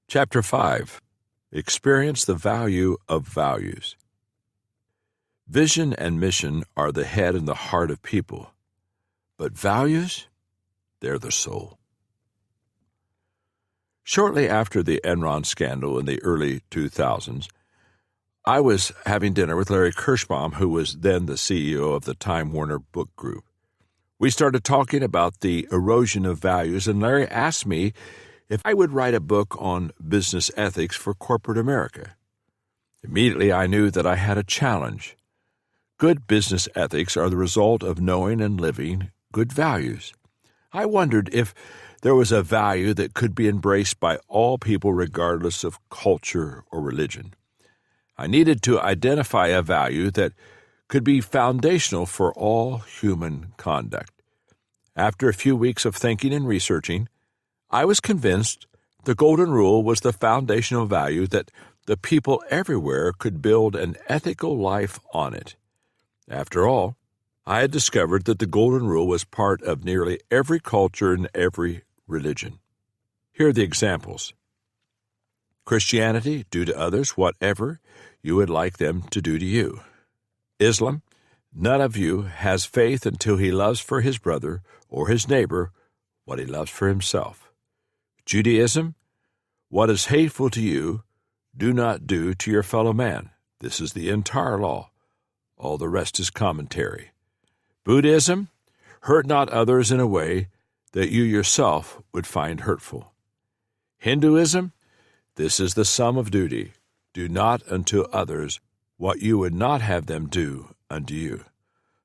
Chapter 5. Experience the Value of Values. Vision and mission are the head and the heart of people, but values, they're the soul. Shortly after the Enron scandal in the early 2000s, I was having dinner with Larry Kirschbaum, who was then the CEO of the Time Warner Book Group. We started talking about the erosion of values, and Larry asked me if I would write a book on business ethics for corporate America. Immediately I knew that I had a challenge. Good business ethics are the result of knowing and living good values. I wondered if there was a value that could be embraced by all people regardless of culture or religion. I needed to identify a value that could be foundational for all human conduct. After a few weeks of thinking and researching, I was convinced the Golden Rule was the foundational value that the people everywhere could build an ethical life on it. After all, I had discovered that the Golden Rule was part of nearly every culture and every religion. Here are the examples. Christianity, do to others whatever you would like them to do to you. Islam, none of you has faith until he loves for his brother or his neighbor what he loves for himself. Judaism, what is hateful to you, do not do to your fellow man. This is the entire law. All the rest is commentary. Buddhism, hurt not others in a way that you yourself would find hurtful. Hinduism, this is the sum of duty. Do not unto others what you would not have them do unto you.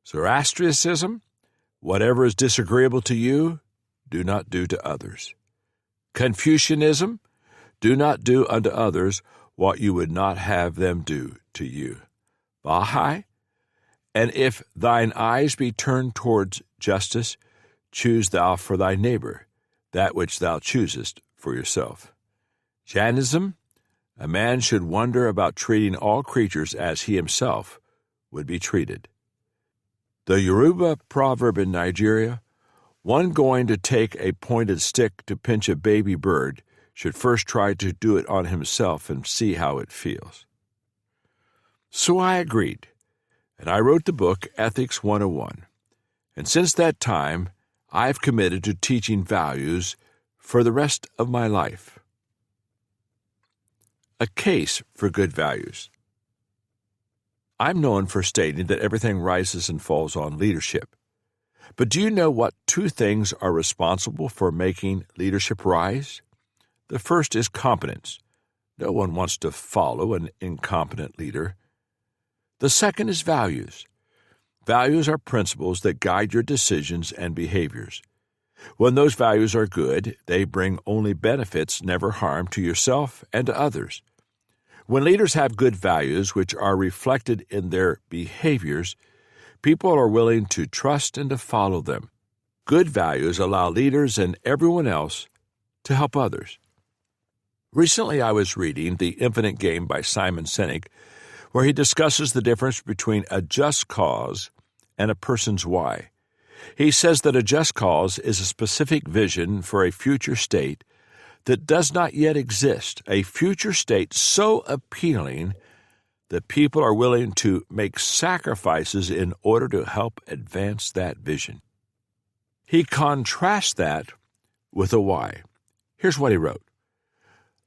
Zoroastrianism, whatever is disagreeable to you, do not do to others. Confucianism, do not do unto others what you would not have them do to you. Baha'i, and if thine eyes be turned towards justice, choose thou for thy neighbor that which thou choosest for yourself. Jainism, a man should wonder about treating all creatures as he himself would be treated. The Yoruba proverb in Nigeria, one going to take a pointed stick to pinch a baby bird should first try to do it on himself and see how it feels. So I agreed, and I wrote the book Ethics 101. And since that time, I've committed to teaching values for the rest of my life. A case for good values. I'm known for stating that everything rises and falls on leadership. But do you know what two things are responsible for making leadership rise? The first is competence. No one wants to follow an incompetent leader. The second is values. Values are principles that guide your decisions and behaviors. When those values are good, they bring only benefits, never harm to yourself and to others. When leaders have good values which are reflected in their behaviors, people are willing to trust and to follow them. Good values allow leaders and everyone else to help others. Recently, I was reading The Infinite Game by Simon Sinek, where he discusses the difference between a just cause and a person's why. He says that a just cause is a specific vision for a future state that does not yet exist, a future state so appealing that people are willing to make sacrifices in order to help advance that vision. He contrasts that with a why. Here's what he wrote.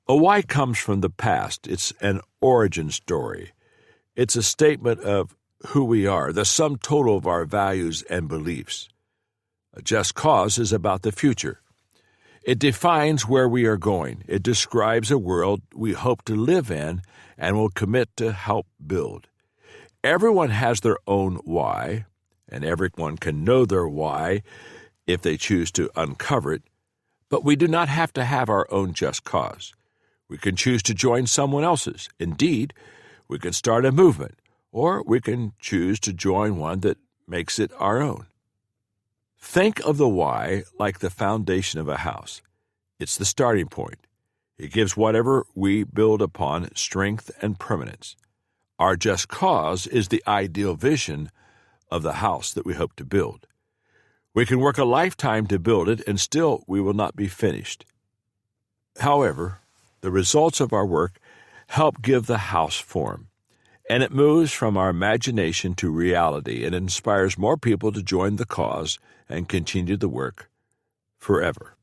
A why comes from the past. It's an origin story. It's a statement of who we are, the sum total of our values and beliefs. A just cause is about the future. It defines where we are going. It describes a world we hope to live in and will commit to help build. Everyone has their own why, and everyone can know their why if they choose to uncover it, but we do not have to have our own just cause. We can choose to join someone else's. Indeed, we can start a movement, or we can choose to join one that makes it our own. Think of the why like the foundation of a house. It's the starting point. It gives whatever we build upon strength and permanence. Our just cause is the ideal vision of the house that we hope to build. We can work a lifetime to build it, and still we will not be finished. However, The results of our work help give the house form, and it moves from our imagination to reality and inspires more people to join the cause and continue the work forever.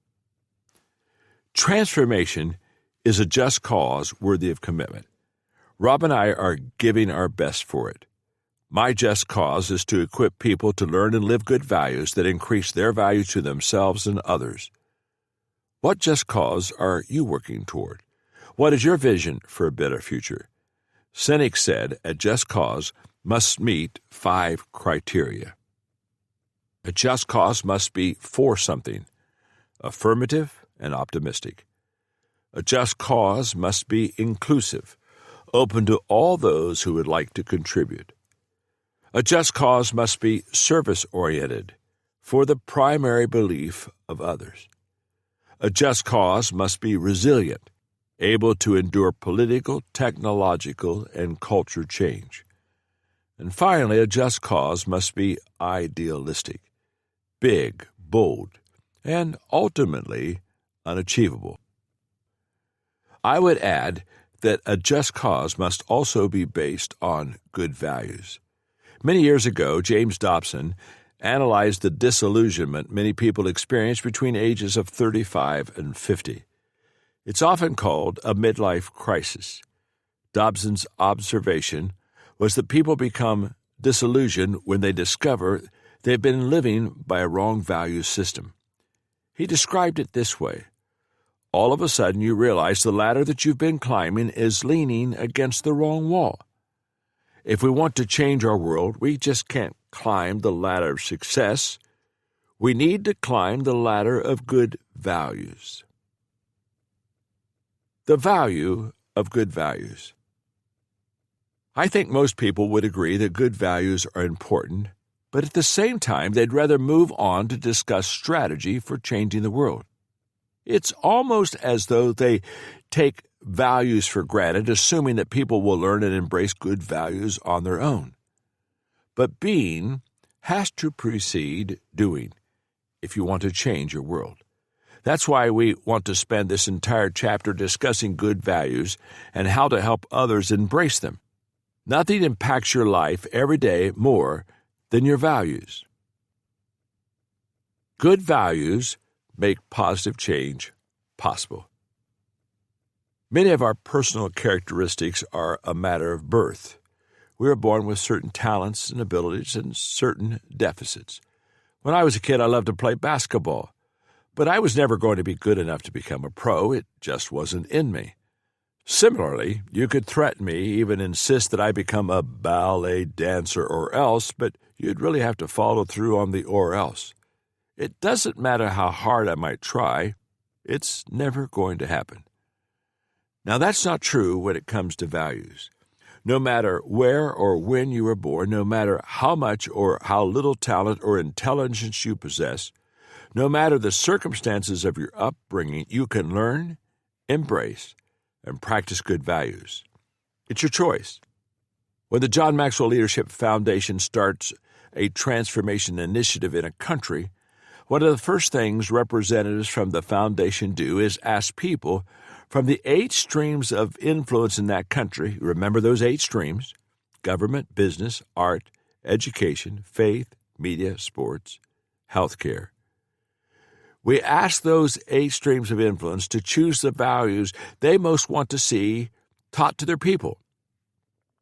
Transformation is a just cause worthy of commitment. Rob and I are giving our best for it. My just cause is to equip people to learn and live good values that increase their value to themselves and others. What just cause are you working toward? What is your vision for a better future? Seneca said a just cause must meet 5 criteria. A just cause must be for something, affirmative and optimistic. A just cause must be inclusive, open to all those who would like to contribute. A just cause must be service-oriented, for the primary belief of others. A just cause must be resilient, able to endure political, technological, and culture change. And finally, a just cause must be idealistic, big, bold, and ultimately unachievable. I would add that a just cause must also be based on good values. Many years ago, James Dobson analyzed the disillusionment many people experience between ages of 35 and 50. It's often called a midlife crisis. Dobson's observation was that people become disillusioned when they discover they've been living by a wrong value system. He described it this way: all of a sudden you realize the ladder that you've been climbing is leaning against the wrong wall. If we want to change our world, we just can't climb the ladder of success. We need to climb the ladder of good values. The value of good values. I think most people would agree that good values are important, but at the same time, they'd rather move on to discuss strategy for changing the world. It's almost as though they take values for granted, assuming that people will learn and embrace good values on their own. But being has to precede doing if you want to change your world. That's why we want to spend this entire chapter discussing good values and how to help others embrace them. Nothing impacts your life every day more than your values. Good values make positive change possible. Many of our personal characteristics are a matter of birth. We are born with certain talents and abilities and certain deficits. When I was a kid, I loved to play basketball, but I was never going to be good enough to become a pro. It just wasn't in me. Similarly, you could threaten me, even insist that I become a ballet dancer or else, but you'd really have to follow through on the or else. It doesn't matter how hard I might try, it's never going to happen. Now, that's not true when it comes to values. No matter where or when you were born, no matter how much or how little talent or intelligence you possess, no matter the circumstances of your upbringing, you can learn, embrace, and practice good values. It's your choice. When the John Maxwell Leadership Foundation starts a transformation initiative in a country, one of the first things representatives from the foundation do is ask people from the 8 streams of influence in that country. Remember those 8 streams: government, business, art, education, faith, media, sports, healthcare. We ask those 8 streams of influence to choose the values they most want to see taught to their people.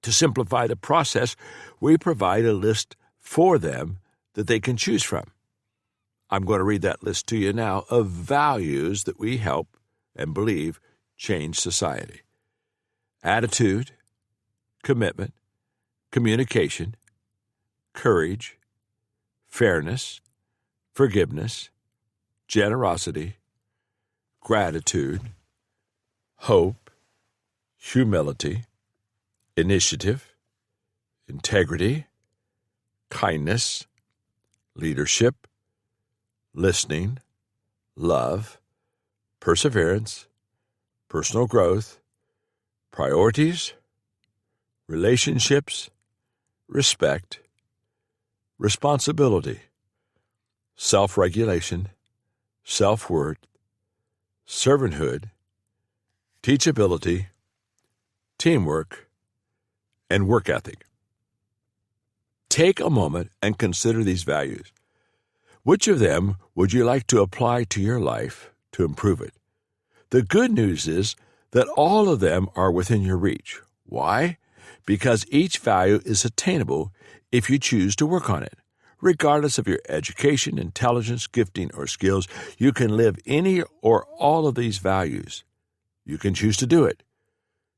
To simplify the process, we provide a list for them that they can choose from. I'm going to read that list to you now of values that we help and believe change society: attitude, commitment, communication, courage, fairness, forgiveness, generosity, gratitude, hope, humility, initiative, integrity, kindness, leadership, listening, love, perseverance, personal growth, priorities, relationships, respect, responsibility, self-regulation, self-worth, servanthood, teachability, teamwork, and work ethic. Take a moment and consider these values. Which of them would you like to apply to your life to improve it? The good news is that all of them are within your reach. Why? Because each value is attainable if you choose to work on it. Regardless of your education, intelligence, gifting, or skills, you can live any or all of these values. You can choose to do it.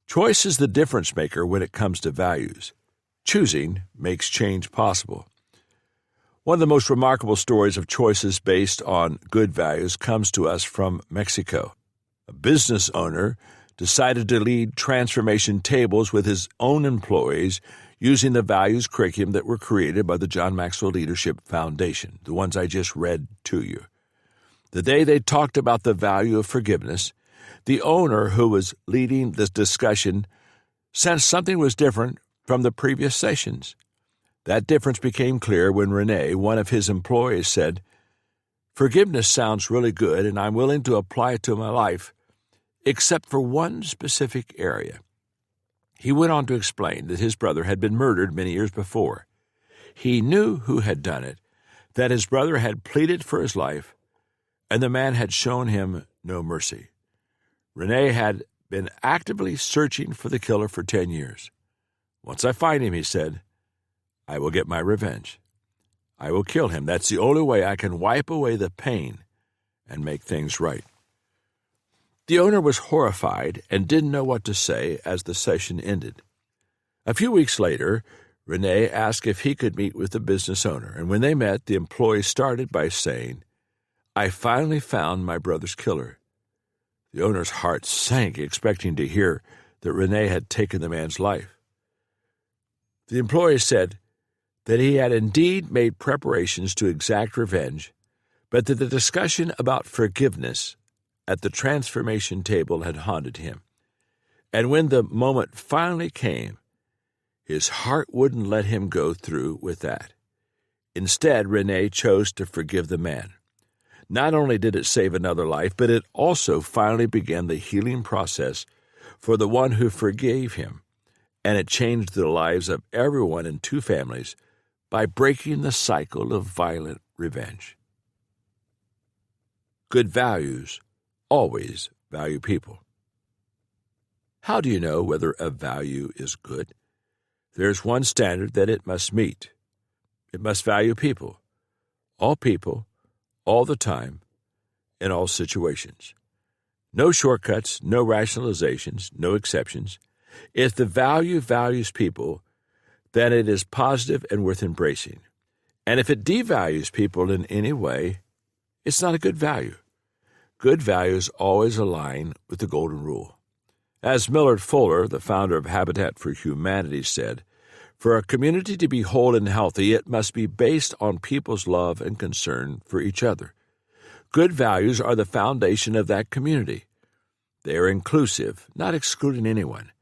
Choice is the difference maker when it comes to values. Choosing makes change possible. One of the most remarkable stories of choices based on good values comes to us from Mexico. A business owner decided to lead transformation tables with his own employees using the values curriculum that were created by the John Maxwell Leadership Foundation, the ones I just read to you. The day they talked about the value of forgiveness, the owner who was leading this discussion sensed something was different from the previous sessions. That difference became clear when Renee, one of his employees, said, "Forgiveness sounds really good, and I'm willing to apply it to my life, except for one specific area." He went on to explain that his brother had been murdered many years before. He knew who had done it, that his brother had pleaded for his life, and the man had shown him no mercy. Renee had been actively searching for the killer for 10 years. "Once I find him," he said, "I will get my revenge. I will kill him. That's the only way I can wipe away the pain and make things right." The owner was horrified and didn't know what to say as the session ended. A few weeks later, Renee asked if he could meet with the business owner, and when they met, the employee started by saying, "I finally found my brother's killer." The owner's heart sank, expecting to hear that Renee had taken the man's life. The employee said that he had indeed made preparations to exact revenge, but that the discussion about forgiveness at the transformation table had haunted him. And when the moment finally came, his heart wouldn't let him go through with that. Instead, Renee chose to forgive the man. Not only did it save another life, but it also finally began the healing process for the one who forgave him, and it changed the lives of everyone in two families by breaking the cycle of violent revenge. Good values always value people. How do you know whether a value is good? There's one standard that it must meet. It must value people, all the time, in all situations. No shortcuts, no rationalizations, no exceptions. If the value values people, then it is positive and worth embracing. And if it devalues people in any way, it's not a good value. Good values always align with the golden rule. As Millard Fuller, the founder of Habitat for Humanity, said, "For a community to be whole and healthy, it must be based on people's love and concern for each other. Good values are the foundation of that community. They are inclusive, not excluding anyone.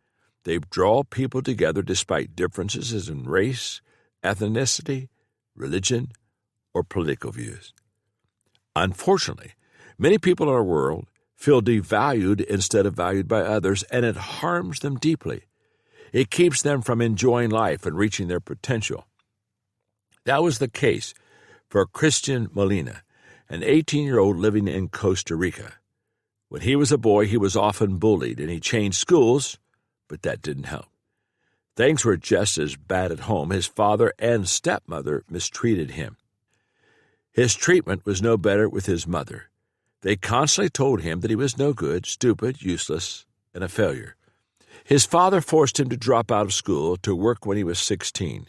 They draw people together despite differences in race, ethnicity, religion, or political views." Unfortunately, many people in our world feel devalued instead of valued by others, and it harms them deeply. It keeps them from enjoying life and reaching their potential. That was the case for Christian Molina, an 18-year-old living in Costa Rica. When he was a boy, he was often bullied, and he changed schools, but that didn't help. Things were just as bad at home. His father and stepmother mistreated him. His treatment was no better with his mother. They constantly told him that he was no good, stupid, useless, and a failure. His father forced him to drop out of school to work when he was 16.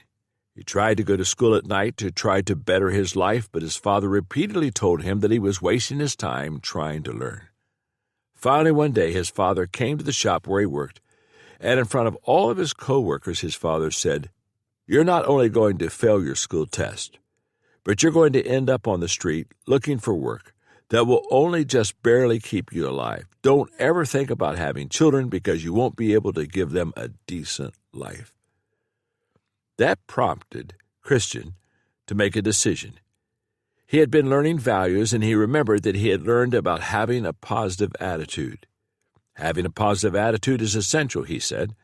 He tried to go to school at night to try to better his life, but his father repeatedly told him that he was wasting his time trying to learn. Finally, one day, his father came to the shop where he worked, and in front of all of his co-workers, his father said, "You're not only going to fail your school test, but you're going to end up on the street looking for work that will only just barely keep you alive. Don't ever think about having children because you won't be able to give them a decent life." That prompted Christian to make a decision. He had been learning values, and he remembered that he had learned about having a positive attitude. Having a positive attitude is essential, he said.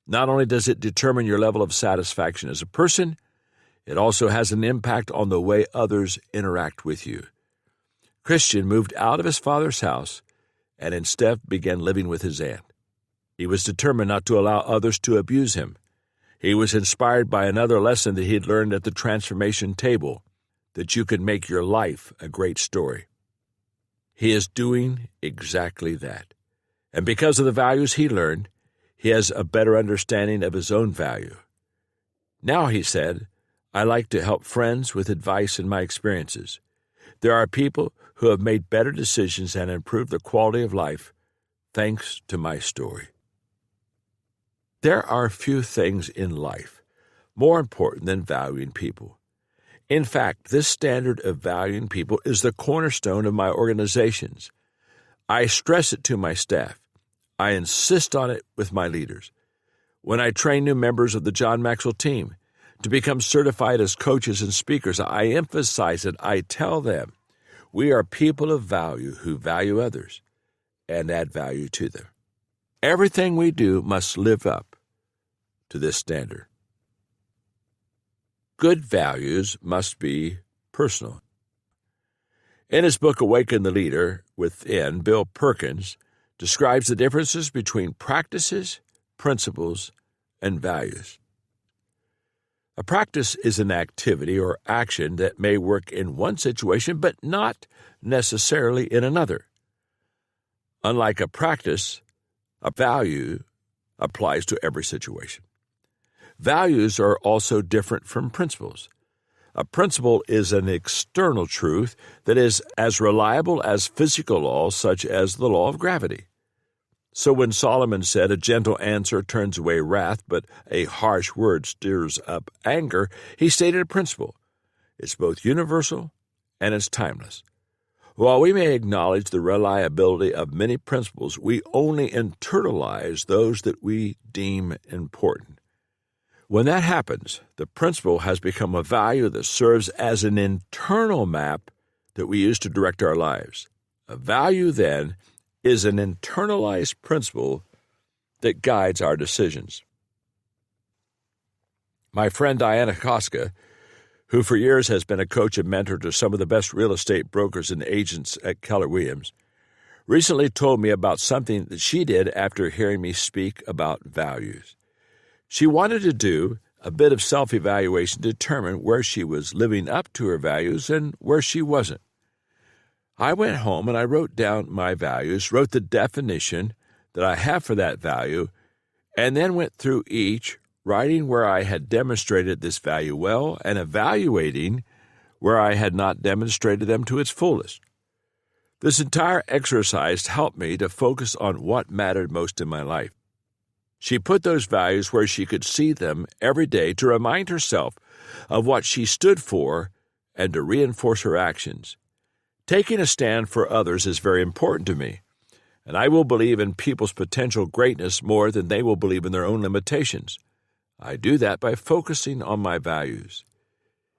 Not only does it determine your level of satisfaction as a person, it also has an impact on the way others interact with you. Christian moved out of his father's house and instead began living with his aunt. He was determined not to allow others to abuse him. He was inspired by another lesson that he had learned at the transformation table, that you can make your life a great story. He is doing exactly that. And because of the values he learned, he has a better understanding of his own value. Now, he said, I like to help friends with advice and my experiences. There are people who have made better decisions and improved their quality of life thanks to my story. There are few things in life more important than valuing people. In fact, this standard of valuing people is the cornerstone of my organizations. I stress it to my staff. I insist on it with my leaders. When I train new members of the John Maxwell team to become certified as coaches and speakers, I emphasize it. I tell them, we are people of value who value others and add value to them. Everything we do must live up to this standard. Good values must be personal. In his book, Awaken the Leader Within, Bill Perkins describes the differences between practices, principles, and values. A practice is an activity or action that may work in one situation but not necessarily in another. Unlike a practice, a value applies to every situation. Values are also different from principles. A principle is an external truth that is as reliable as physical laws, such as the law of gravity. So when Solomon said, a gentle answer turns away wrath, but a harsh word stirs up anger, he stated a principle. It's both universal and it's timeless. While we may acknowledge the reliability of many principles, we only internalize those that we deem important. When that happens, the principle has become a value that serves as an internal map that we use to direct our lives. A value, then, is an internalized principle that guides our decisions. My friend Diana Koska, who for years has been a coach and mentor to some of the best real estate brokers and agents at Keller Williams, recently told me about something that she did after hearing me speak about values. She wanted to do a bit of self-evaluation to determine where she was living up to her values and where she wasn't. I went home and I wrote down my values, wrote the definition that I have for that value, and then went through each, writing where I had demonstrated this value well and evaluating where I had not demonstrated them to its fullest. This entire exercise helped me to focus on what mattered most in my life. She put those values where she could see them every day to remind herself of what she stood for and to reinforce her actions. Taking a stand for others is very important to me, and I will believe in people's potential greatness more than they will believe in their own limitations. I do that by focusing on my values.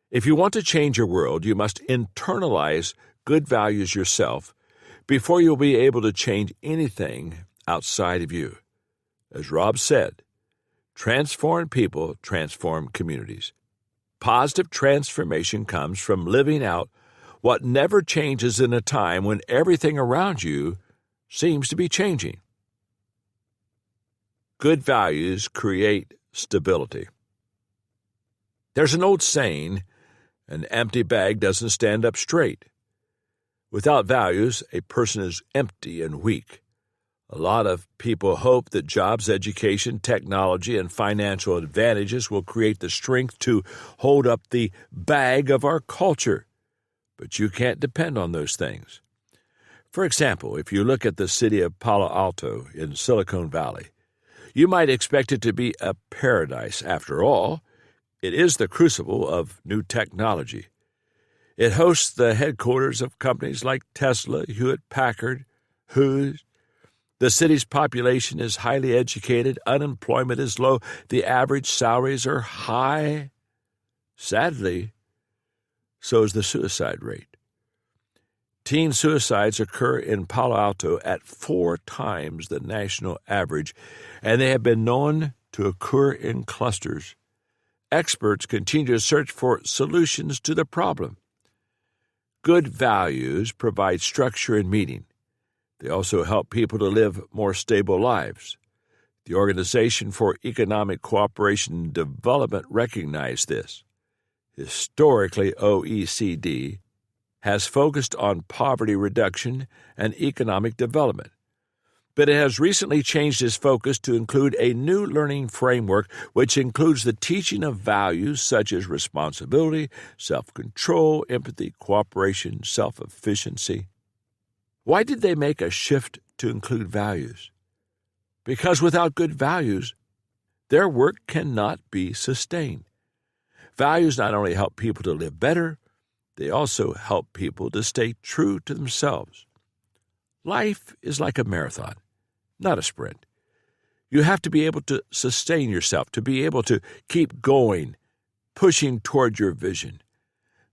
If you want to change your world, you must internalize good values yourself before you'll be able to change anything outside of you. As Rob said, transform people transform communities. Positive transformation comes from living out what never changes in a time when everything around you seems to be changing. Good values create stability. There's an old saying, an empty bag doesn't stand up straight. Without values, a person is empty and weak. A lot of people hope that jobs, education, technology, and financial advantages will create the strength to hold up the bag of our culture. But you can't depend on those things. For example, if you look at the city of Palo Alto in Silicon Valley, you might expect it to be a paradise. After all, it is the crucible of new technology. It hosts the headquarters of companies like Tesla, Hewlett-Packard, Who's. The city's population is highly educated, unemployment is low, the average salaries are high. Sadly, so is the suicide rate. Teen suicides occur in Palo Alto at 4 times the national average, and they have been known to occur in clusters. Experts continue to search for solutions to the problem. Good values provide structure and meaning. They also help people to live more stable lives. The Organization for Economic Cooperation and Development recognized this. Historically, OECD has focused on poverty reduction and economic development, but it has recently changed its focus to include a new learning framework which includes the teaching of values such as responsibility, self-control, empathy, cooperation, self-efficiency. Why did they make a shift to include values? Because without good values, their work cannot be sustained. Values not only help people to live better, they also help people to stay true to themselves. Life is like a marathon, not a sprint. You have to be able to sustain yourself, to be able to keep going, pushing toward your vision.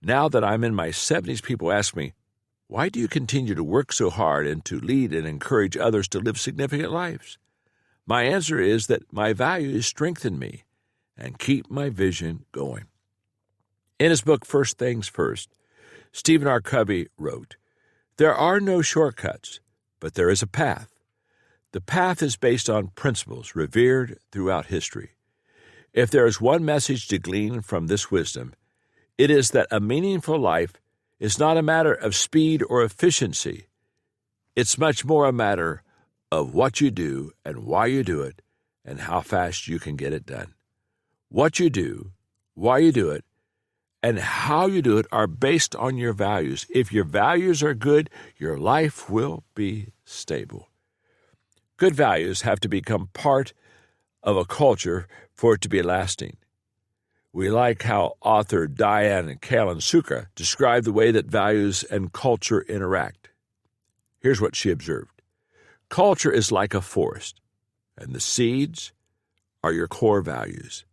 Now that I'm in my 70s, people ask me, why do you continue to work so hard and to lead and encourage others to live significant lives? My answer is that my values strengthen me and keep my vision going. In his book, First Things First, Stephen R. Covey wrote, "There are no shortcuts, but there is a path. The path is based on principles revered throughout history. If there is one message to glean from this wisdom, it is that a meaningful life is not a matter of speed or efficiency. It's much more a matter of what you do and why you do it and how fast you can get it done. What you do, why you do it, and how you do it are based on your values. If your values are good, your life will be stable." Good values have to become part of a culture for it to be lasting. We like how author Diane Kalan-Suka described the way that values and culture interact. Here's what she observed. Culture is like a forest, and the seeds are your core values.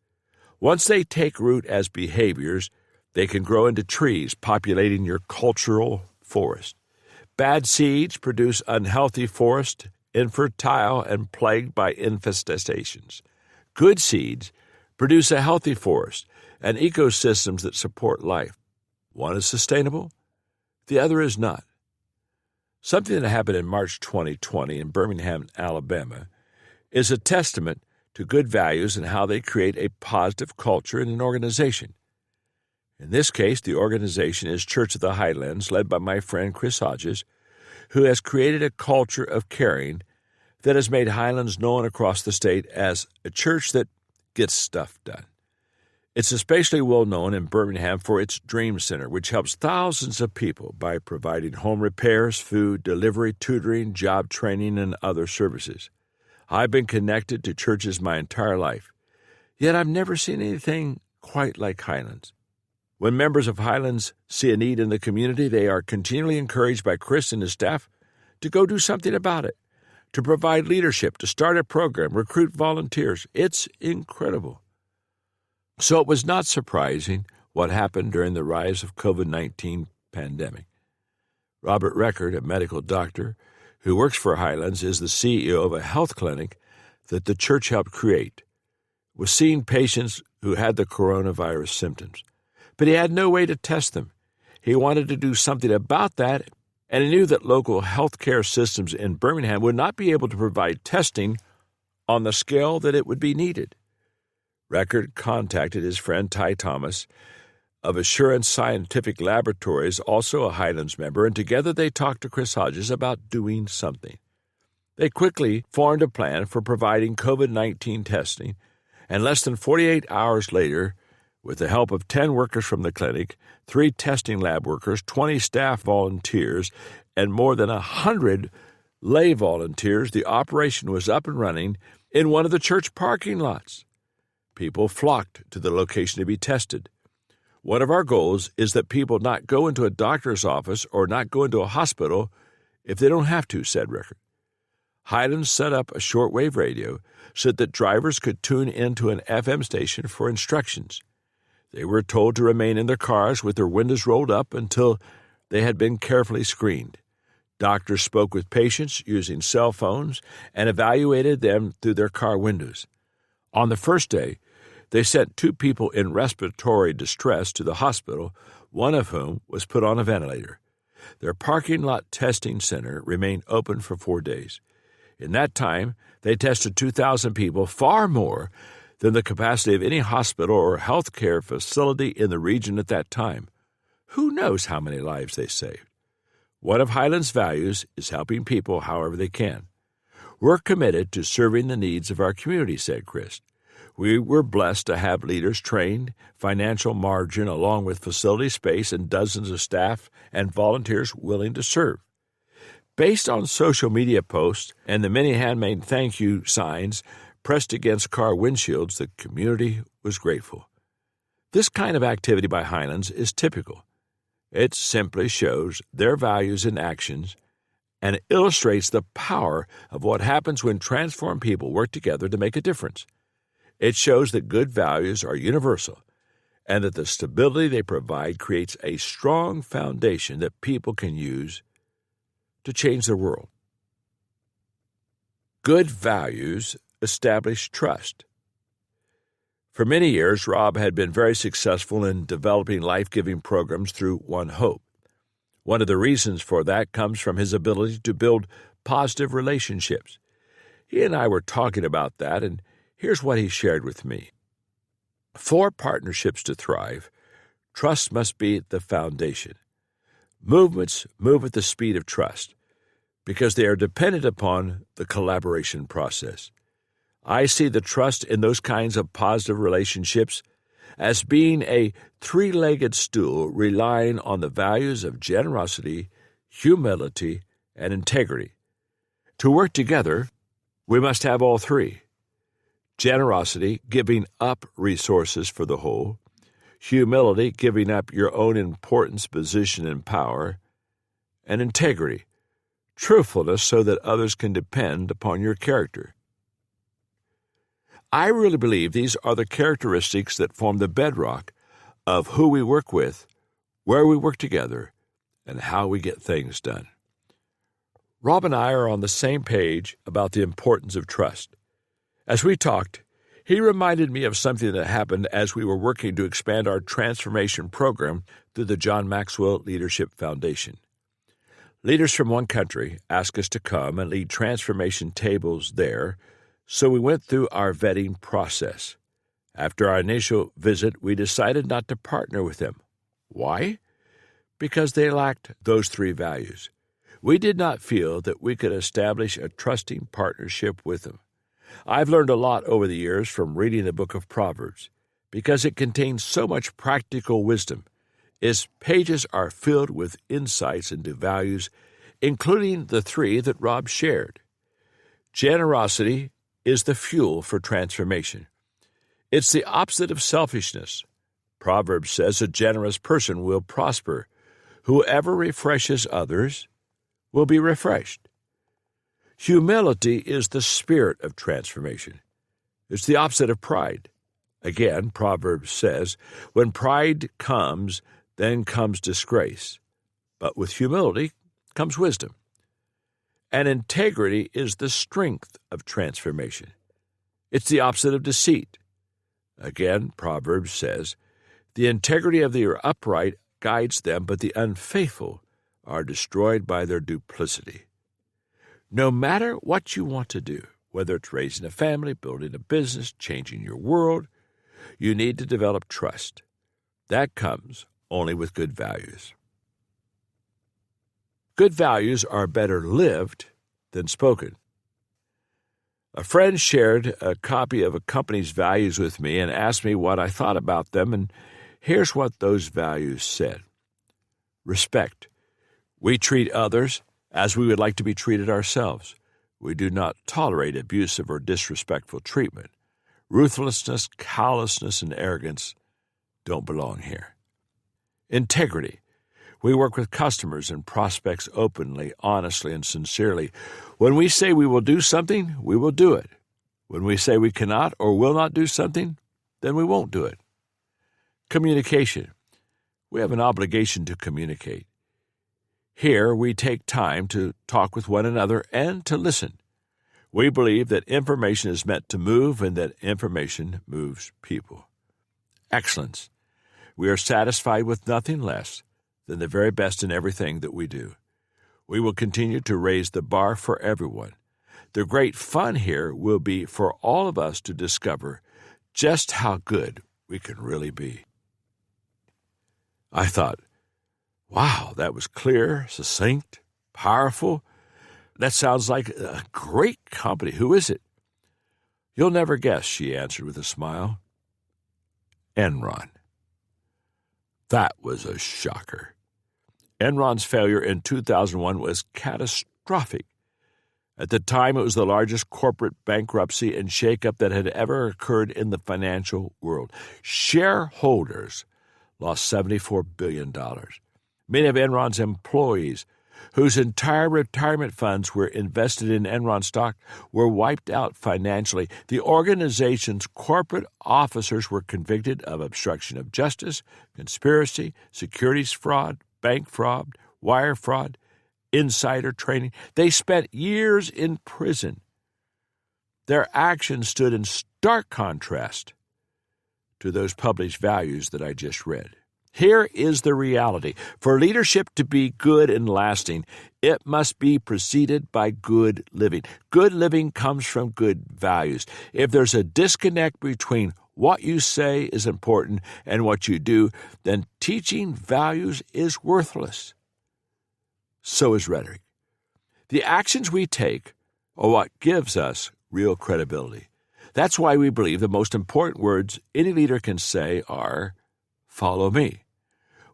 Once they take root as behaviors, they can grow into trees populating your cultural forest. Bad seeds produce unhealthy forest, infertile and plagued by infestations. Good seeds produce a healthy forest and ecosystems that support life. One is sustainable, the other is not. Something that happened in March 2020 in Birmingham, Alabama, is a testament to good values and how they create a positive culture in an organization. In this case, the organization is Church of the Highlands, led by my friend Chris Hodges, who has created a culture of caring that has made Highlands known across the state as a church that gets stuff done. It's especially well known in Birmingham for its Dream Center, which helps thousands of people by providing home repairs, food, delivery, tutoring, job training, and other services. I've been connected to churches my entire life, yet I've never seen anything quite like Highlands. When members of Highlands see a need in the community, they are continually encouraged by Chris and his staff to go do something about it, to provide leadership, to start a program, recruit volunteers. It's incredible. So it was not surprising what happened during the rise of COVID-19 pandemic. Robert Record, a medical doctor who works for Highlands, is the CEO of a health clinic that the church helped create, was seeing patients who had the coronavirus symptoms. But he had no way to test them. He wanted to do something about that, and he knew that local healthcare systems in Birmingham would not be able to provide testing on the scale that it would be needed. Record contacted his friend Ty Thomas of Assurance Scientific Laboratories, also a Highlands member, and together they talked to Chris Hodges about doing something. They quickly formed a plan for providing COVID-19 testing, and less than 48 hours later, with the help of 10 workers from the clinic, 3 testing lab workers, 20 staff volunteers, and more than 100 lay volunteers, the operation was up and running in one of the church parking lots. People flocked to the location to be tested. One of our goals is that people not go into a doctor's office or not go into a hospital if they don't have to, said Record. Highlands set up a shortwave radio so that drivers could tune into an FM station for instructions. They were told to remain in their cars with their windows rolled up until They had been carefully screened. Doctors spoke with patients using cell phones and evaluated them through their car windows. On the first day, they sent 2 people in respiratory distress to the hospital, one of whom was put on a ventilator. Their parking lot testing center remained open for 4 days. In that time, they tested 2,000 people, far more than the capacity of any hospital or healthcare facility in the region at that time. Who knows how many lives they saved? One of Highland's values is helping people however they can. We're committed to serving the needs of our community, said Chris. We were blessed to have leaders trained, financial margin, along with facility space and dozens of staff and volunteers willing to serve. Based on social media posts and the many handmade thank you signs pressed against car windshields, the community was grateful. This kind of activity by Highlands is typical. It simply shows their values in actions and illustrates the power of what happens when transformed people work together to make a difference. It shows that good values are universal and that the stability they provide creates a strong foundation that people can use to change their world. Good values establish trust. For many years, Rob had been very successful in developing life-giving programs through One Hope. One of the reasons for that comes from his ability to build positive relationships. He and I were talking about that, and here's what he shared with me. For partnerships to thrive, trust must be the foundation. Movements move at the speed of trust because they are dependent upon the collaboration process. I see the trust in those kinds of positive relationships as being a 3-legged stool relying on the values of generosity, humility, and integrity. To work together, we must have all 3. Generosity, giving up resources for the whole. Humility, giving up your own importance, position, and power. And integrity, truthfulness so that others can depend upon your character. I really believe these are the characteristics that form the bedrock of who we work with, where we work together, and how we get things done. Rob and I are on the same page about the importance of trust. As we talked, he reminded me of something that happened as we were working to expand our transformation program through the John Maxwell Leadership Foundation. Leaders from one country asked us to come and lead transformation tables there, so we went through our vetting process. After our initial visit, we decided not to partner with them. Why? Because they lacked those 3 values. We did not feel that we could establish a trusting partnership with them. I've learned a lot over the years from reading the book of Proverbs because it contains so much practical wisdom. Its pages are filled with insights into values, including the 3 that Rob shared. Generosity is the fuel for transformation. It's the opposite of selfishness. Proverbs says a generous person will prosper. Whoever refreshes others will be refreshed. Humility is the spirit of transformation. It's the opposite of pride. Again, Proverbs says, when pride comes, then comes disgrace. But with humility comes wisdom. And integrity is the strength of transformation. It's the opposite of deceit. Again, Proverbs says, the integrity of the upright guides them, but the unfaithful are destroyed by their duplicity. No matter what you want to do, whether it's raising a family, building a business, changing your world, you need to develop trust. That comes only with good values. Good values are better lived than spoken. A friend shared a copy of a company's values with me and asked me what I thought about them, and here's what those values said. Respect. We treat others as we would like to be treated ourselves. We do not tolerate abusive or disrespectful treatment. Ruthlessness, callousness, and arrogance don't belong here. Integrity. We work with customers and prospects openly, honestly, and sincerely. When we say we will do something, we will do it. When we say we cannot or will not do something, then we won't do it. Communication. We have an obligation to communicate. Here we take time to talk with one another and to listen. We believe that information is meant to move and that information moves people. Excellence. We are satisfied with nothing less than the very best in everything that we do. We will continue to raise the bar for everyone. The great fun here will be for all of us to discover just how good we can really be. I thought, wow, that was clear, succinct, powerful. That sounds like a great company. Who is it? You'll never guess, she answered with a smile. Enron. That was a shocker. Enron's failure in 2001 was catastrophic. At the time, it was the largest corporate bankruptcy and shakeup that had ever occurred in the financial world. Shareholders lost $74 billion. Many of Enron's employees, whose entire retirement funds were invested in Enron stock, were wiped out financially. The organization's corporate officers were convicted of obstruction of justice, conspiracy, securities fraud, bank fraud, wire fraud, insider trading. They spent years in prison. Their actions stood in stark contrast to those published values that I just read. Here is the reality. For leadership to be good and lasting, it must be preceded by good living. Good living comes from good values. If there's a disconnect between what you say is important and what you do, then teaching values is worthless. So is rhetoric. The actions we take are what gives us real credibility. That's why we believe the most important words any leader can say are, "Follow me."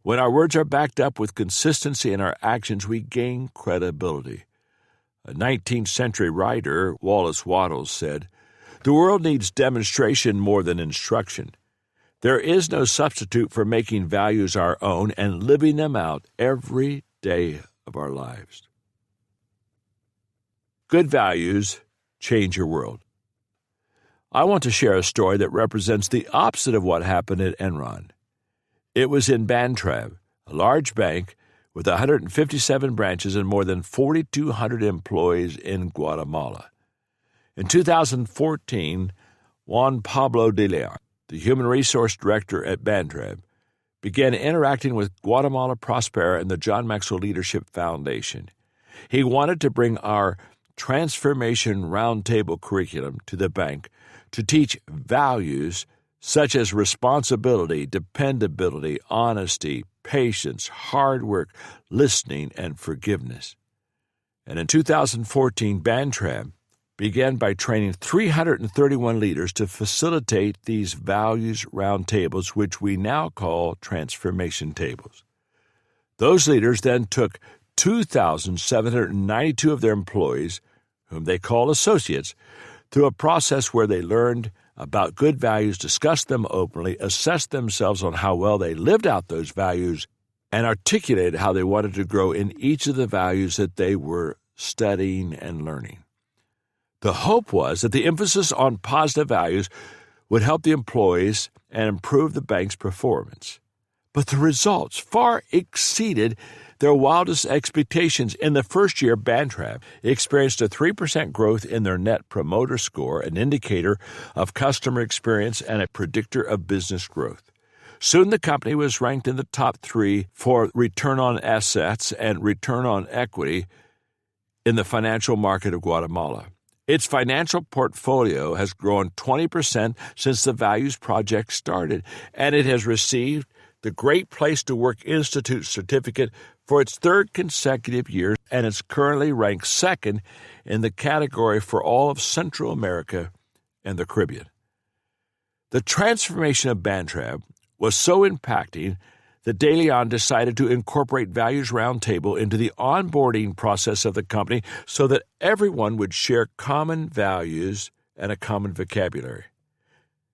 When our words are backed up with consistency in our actions, we gain credibility. A 19th century writer, Wallace Wattles, said, "The world needs demonstration more than instruction. There is no substitute for making values our own and living them out every day of our lives." Good values change your world. I want to share a story that represents the opposite of what happened at Enron. It was in Bantrab, a large bank with 157 branches and more than 4,200 employees in Guatemala. In 2014, Juan Pablo de Leon, the human resource director at Bantrab, began interacting with Guatemala Prospera and the John Maxwell Leadership Foundation. He wanted to bring our Transformation Roundtable curriculum to the bank to teach values such as responsibility, dependability, honesty, patience, hard work, listening, and forgiveness. And in 2014, Bantrab began by training 331 leaders to facilitate these values roundtables, which we now call transformation tables. Those leaders then took 2,792 of their employees, whom they call associates, through a process where they learned about good values, discussed them openly, assessed themselves on how well they lived out those values, and articulated how they wanted to grow in each of the values that they were studying and learning. The hope was that the emphasis on positive values would help the employees and improve the bank's performance. But the results far exceeded their wildest expectations. In the first year, Bantrab experienced a 3% growth in their Net Promoter Score, an indicator of customer experience and a predictor of business growth. Soon the company was ranked in the top 3 for return on assets and return on equity in the financial market of Guatemala. Its financial portfolio has grown 20% since the Values Project started, and it has received the Great Place to Work Institute certificate for its 3rd consecutive year, and it's currently ranked 2nd in the category for all of Central America and the Caribbean. The transformation of Bantrab was so impacting that De Leon decided to incorporate Values Roundtable into the onboarding process of the company so that everyone would share common values and a common vocabulary.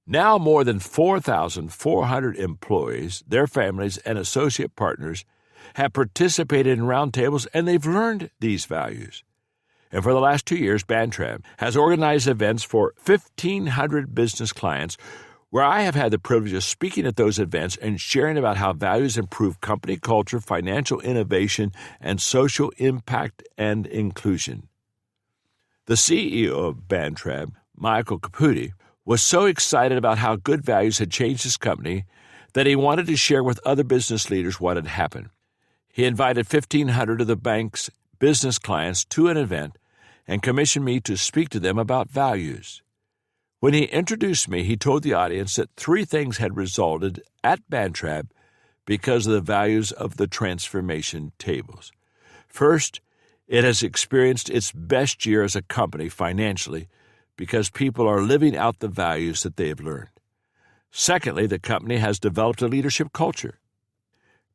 Now more than 4,400 employees, their families, and associate partners have participated in roundtables, and they've learned these values. And for the last 2 years, Bantrab has organized events for 1,500 business clients where I have had the privilege of speaking at those events and sharing about how values improve company culture, financial innovation, and social impact and inclusion. The CEO of Bantrab, Michael Caputi, was so excited about how good values had changed his company that he wanted to share with other business leaders what had happened. He invited 1,500 of the bank's business clients to an event and commissioned me to speak to them about values. When he introduced me, he told the audience that 3 things had resulted at Bantrab because of the values of the transformation tables. First, it has experienced its best year as a company financially because people are living out the values that they have learned. Secondly, the company has developed a leadership culture.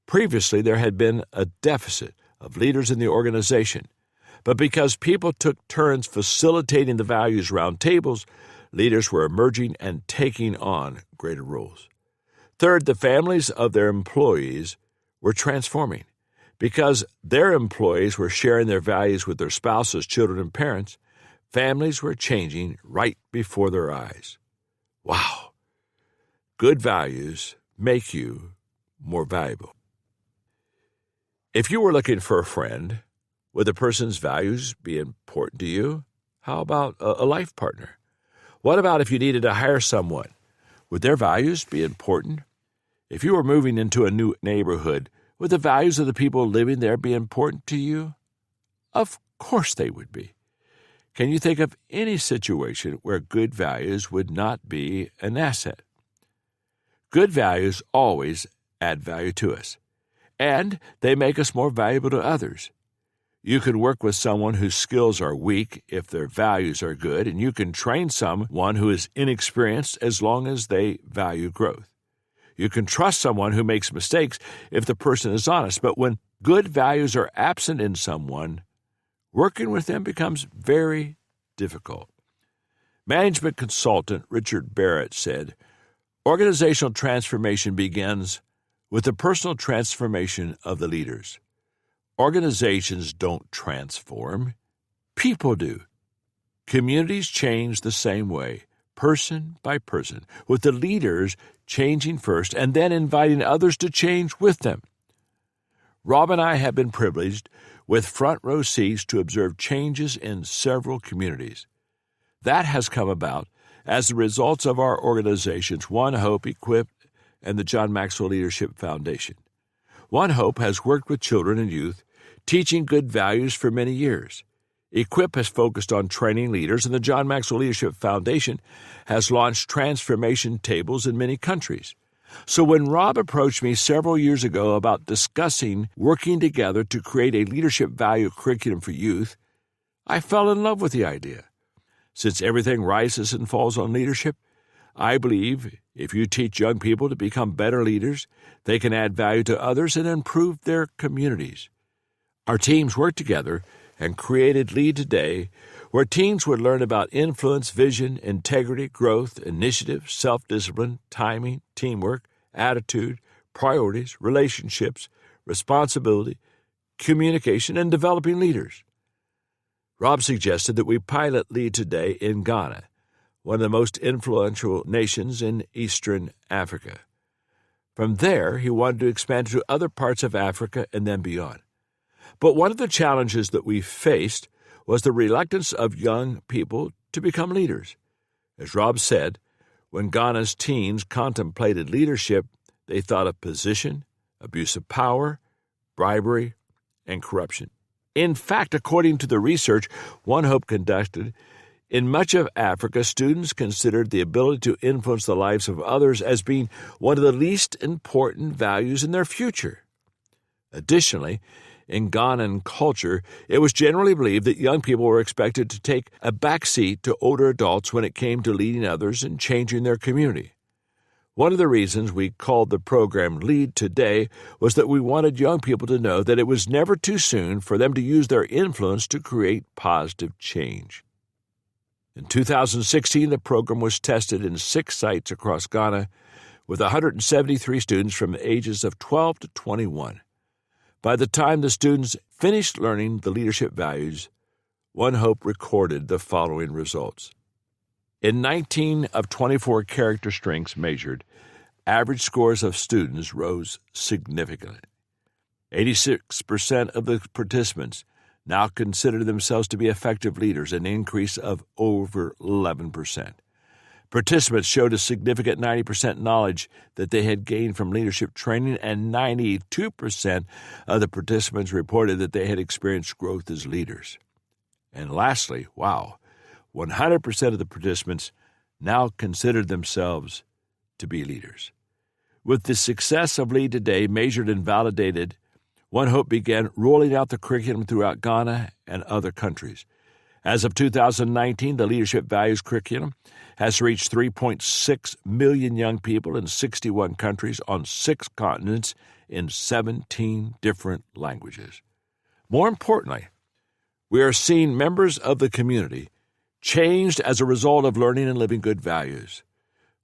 Previously, there had been a deficit of leaders in the organization, but because people took turns facilitating the values round tables, leaders were emerging and taking on greater roles. Third, the families of their employees were transforming. Because their employees were sharing their values with their spouses, children, and parents, families were changing right before their eyes. Wow! Good values make you more valuable. If you were looking for a friend, would the person's values be important to you? How about a life partner? What about if you needed to hire someone? Would their values be important? If you were moving into a new neighborhood, would the values of the people living there be important to you? Of course they would be. Can you think of any situation where good values would not be an asset? Good values always add value to us, and they make us more valuable to others. You can work with someone whose skills are weak if their values are good, and you can train someone who is inexperienced as long as they value growth. You can trust someone who makes mistakes if the person is honest, but when good values are absent in someone, working with them becomes very difficult. Management consultant Richard Barrett said, "Organizational transformation begins with the personal transformation of the leaders. Organizations don't transform, people do. Communities change the same way, person by person, with the leaders changing first and then inviting others to change with them." Rob and I have been privileged with front row seats to observe changes in several communities. That has come about as the results of our organizations, One Hope, Equip, and the John Maxwell Leadership Foundation. One Hope has worked with children and youth, teaching good values for many years. Equip has focused on training leaders, and the John Maxwell Leadership Foundation has launched transformation tables in many countries. So when Rob approached me several years ago about discussing working together to create a leadership value curriculum for youth, I fell in love with the idea. Since everything rises and falls on leadership, I believe if you teach young people to become better leaders, they can add value to others and improve their communities. Our teams worked together and created Lead Today, where teens would learn about influence, vision, integrity, growth, initiative, self-discipline, timing, teamwork, attitude, priorities, relationships, responsibility, communication, and developing leaders. Rob suggested that we pilot Lead Today in Ghana, one of the most influential nations in Eastern Africa. From there, he wanted to expand to other parts of Africa and then beyond. But one of the challenges that we faced was the reluctance of young people to become leaders. As Rob said, when Ghana's teens contemplated leadership, they thought of position, abuse of power, bribery, and corruption. In fact, according to the research One Hope conducted, in much of Africa, students considered the ability to influence the lives of others as being one of the least important values in their future. Additionally, in Ghanaian culture, it was generally believed that young people were expected to take a backseat to older adults when it came to leading others and changing their community. One of the reasons we called the program Lead Today was that we wanted young people to know that it was never too soon for them to use their influence to create positive change. In 2016, the program was tested in 6 sites across Ghana with 173 students from the ages of 12 to 21. By the time the students finished learning the leadership values, One Hope recorded the following results. In 19 of 24 character strengths measured, average scores of students rose significantly. 86% of the participants now consider themselves to be effective leaders, an increase of over 11%. Participants showed a significant 90% knowledge that they had gained from leadership training, and 92% of the participants reported that they had experienced growth as leaders. And lastly, 100% of the participants now considered themselves to be leaders. With the success of Lead Today measured and validated, One Hope began rolling out the curriculum throughout Ghana and other countries. As of 2019, the Leadership Values curriculum has reached 3.6 million young people in 61 countries on 6 continents in 17 different languages. More importantly, we are seeing members of the community changed as a result of learning and living good values.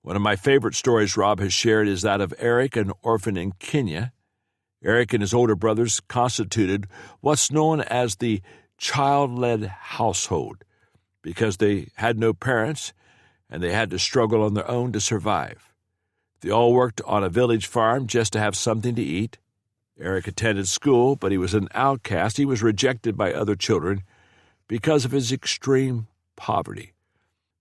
One of my favorite stories Rob has shared is that of Eric, an orphan in Kenya. Eric and his older brothers constituted what's known as the child-led household because they had no parents and they had to struggle on their own to survive. They all worked on a village farm just to have something to eat. Eric attended school, but he was an outcast. He was rejected by other children because of his extreme poverty.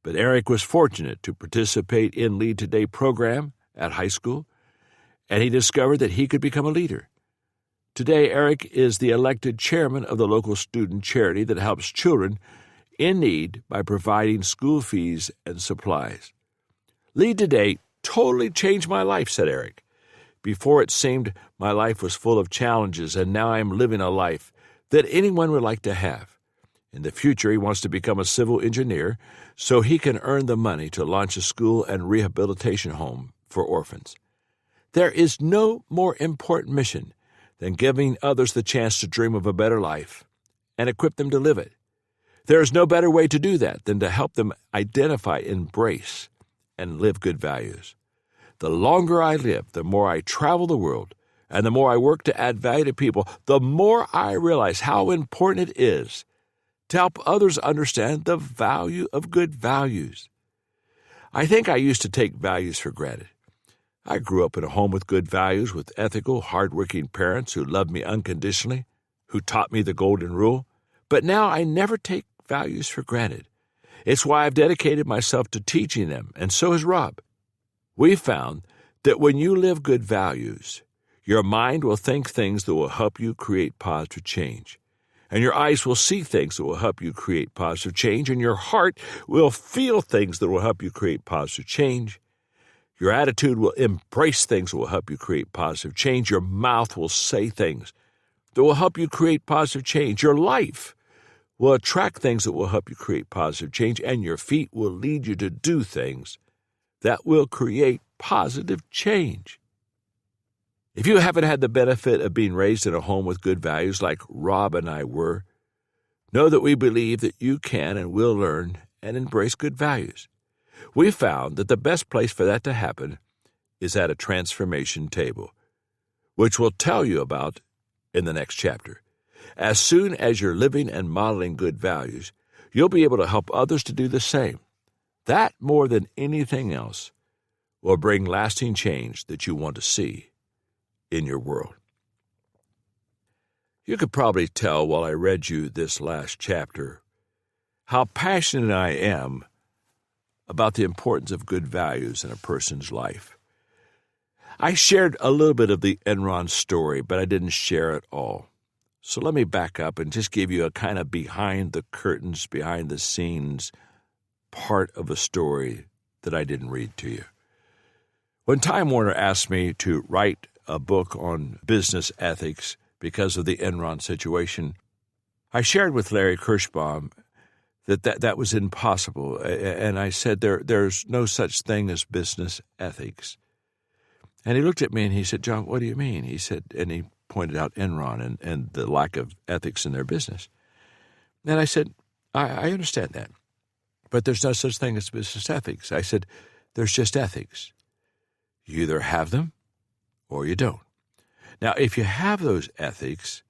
But Eric was fortunate to participate in Lead Today program at high school, and he discovered that he could become a leader. Today, Eric is the elected chairman of the local student charity that helps children in need by providing school fees and supplies. Lead Today totally changed my life, said Eric. Before, it seemed my life was full of challenges, and now I am living a life that anyone would like to have. In the future, he wants to become a civil engineer so he can earn the money to launch a school and rehabilitation home for orphans. There is no more important mission than giving others the chance to dream of a better life and equip them to live it. There is no better way to do that than to help them identify, embrace, and live good values. The longer I live, the more I travel the world, and the more I work to add value to people, the more I realize how important it is to help others understand the value of good values. I think I used to take values for granted. I grew up in a home with good values, with ethical, hardworking parents who loved me unconditionally, who taught me the golden rule. But now I never take values for granted. It's why I've dedicated myself to teaching them, and so has Rob. We found that when you live good values, your mind will think things that will help you create positive change. And your eyes will see things that will help you create positive change, and your heart will feel things that will help you create positive change. Your attitude will embrace things that will help you create positive change. Your mouth will say things that will help you create positive change. Your life will attract things that will help you create positive change, and your feet will lead you to do things that will create positive change. If you haven't had the benefit of being raised in a home with good values like Rob and I were, know that we believe that you can and will learn and embrace good values. We found that the best place for that to happen is at a transformation table, which we'll tell you about in the next chapter. As soon as you're living and modeling good values, you'll be able to help others to do the same. That, more than anything else, will bring lasting change that you want to see in your world. You could probably tell while I read you this last chapter how passionate I am about the importance of good values in a person's life. I shared a little bit of the Enron story, but I didn't share it all. So let me back up and just give you a kind of behind the curtains, behind the scenes part of a story that I didn't read to you. When Time Warner asked me to write a book on business ethics because of the Enron situation, I shared with Larry Kirschbaum that was impossible, and I said there's no such thing as business ethics. And he looked at me and he said, "John, what do you mean?" He said, and he pointed out Enron and the lack of ethics in their business. And I said, I understand that, but there's no such thing as business ethics. I said, there's just ethics. You either have them or you don't. Now, if you have those ethics,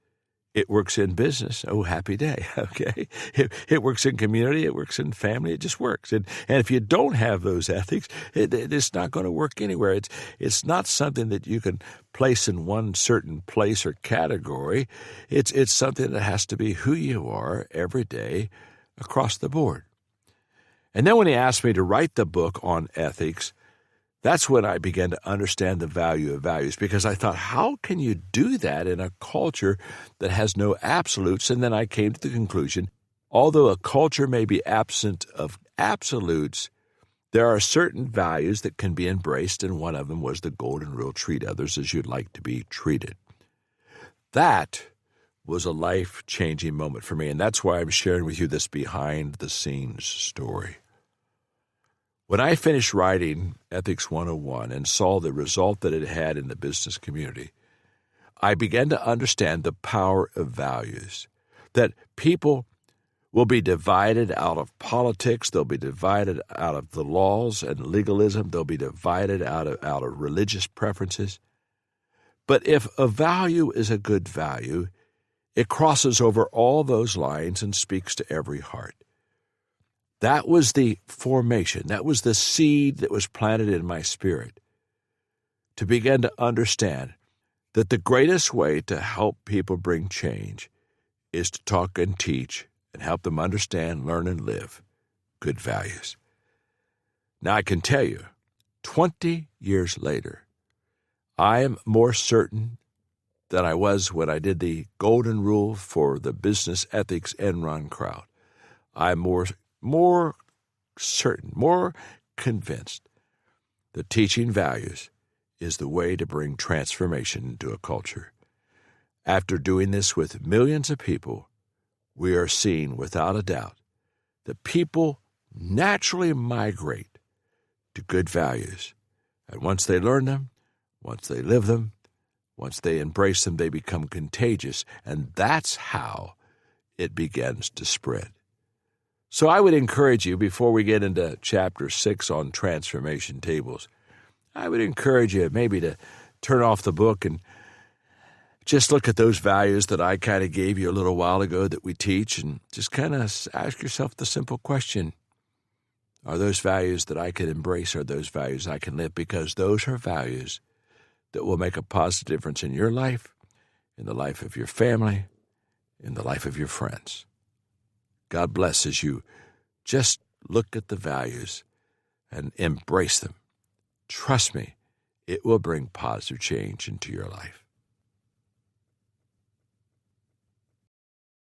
It works in business. Oh, happy day. Okay. It works in community. It works in family. It just works. And if you don't have those ethics, it's not going to work anywhere. It's not something that you can place in one certain place or category. It's something that has to be who you are every day across the board. And then when he asked me to write the book on ethics, that's when I began to understand the value of values, because I thought, how can you do that in a culture that has no absolutes? And then I came to the conclusion, although a culture may be absent of absolutes, there are certain values that can be embraced, and one of them was the golden rule: treat others as you'd like to be treated. That was a life-changing moment for me, and that's why I'm sharing with you this behind-the-scenes story. When I finished writing Ethics 101 and saw the result that it had in the business community, I began to understand the power of values, that people will be divided out of politics, they'll be divided out of the laws and legalism, they'll be divided out of religious preferences. But if a value is a good value, it crosses over all those lines and speaks to every heart. That was the formation. That was the seed that was planted in my spirit to begin to understand that the greatest way to help people bring change is to talk and teach and help them understand, learn, and live good values. Now, I can tell you, 20 years later, I am more certain than I was when I did the golden rule for the business ethics Enron crowd. I'm more certain, more convinced that teaching values is the way to bring transformation into a culture. After doing this with millions of people, we are seeing without a doubt that people naturally migrate to good values. And once they learn them, once they live them, once they embrace them, they become contagious. And that's how it begins to spread. So I would encourage you, before we get into Chapter 6 on transformation tables, I would encourage you maybe to turn off the book and just look at those values that I kind of gave you a little while ago that we teach, and just kind of ask yourself the simple question, are those values that I can embrace, are those values I can live? Because those are values that will make a positive difference in your life, in the life of your family, in the life of your friends. God bless as you just look at the values and embrace them. Trust me, it will bring positive change into your life.